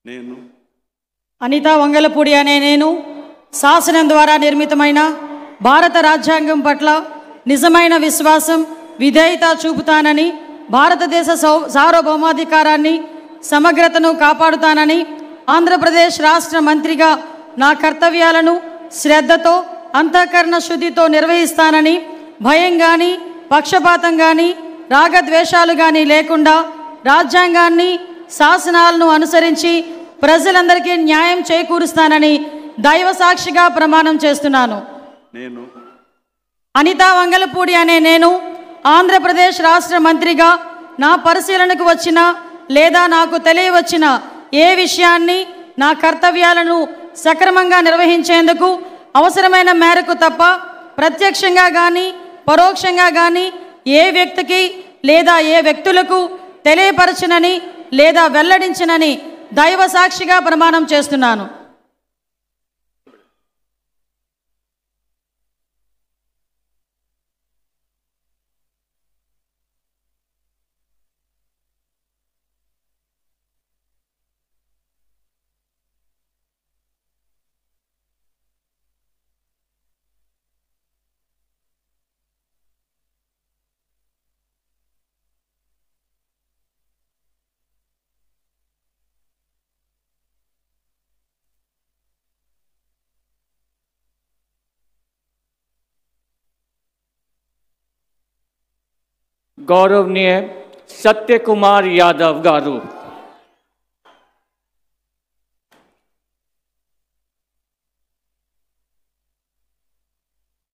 నేను అనితా వంగలపూడి అనే నేను శాసనం ద్వారా నిర్మితమైన భారత రాజ్యాంగం పట్ల నిజమైన విశ్వాసం విధేయత చూపుతానని, భారతదేశ సార్వభౌమాధికారాన్ని సమగ్రతను కాపాడుతానని, ఆంధ్రప్రదేశ్ రాష్ట్ర మంత్రిగా నా కర్తవ్యాలను శ్రద్ధతో అంతఃకరణ శుద్ధితో నిర్వహిస్తానని, భయం కానీ పక్షపాతం కానీ రాగద్వేషాలు కానీ లేకుండా రాజ్యాంగాన్ని శాసనాలను అనుసరించి ప్రజలందరికీ న్యాయం చేకూరుస్తానని దైవ సాక్షిగా ప్రమాణం చేస్తున్నాను. నేను అనితా వంగలపూడి అనే నేను ఆంధ్రప్రదేశ్ రాష్ట్ర మంత్రిగా నా పరిశీలనకు వచ్చిన లేదా నాకు తెలియవచ్చిన ఏ విషయాన్ని నా కర్తవ్యాలను సక్రమంగా నిర్వహించేందుకు అవసరమైన మేరకు తప్ప ప్రత్యక్షంగా కానీ పరోక్షంగా కానీ ఏ వ్యక్తికి లేదా ఏ వ్యక్తులకు తెలియపరచనని లేదా వెల్లడించనని దైవ సాక్షిగా ప్రమాణం చేస్తున్నాను. गौरवनीय सत्य कुमार यादव गारू।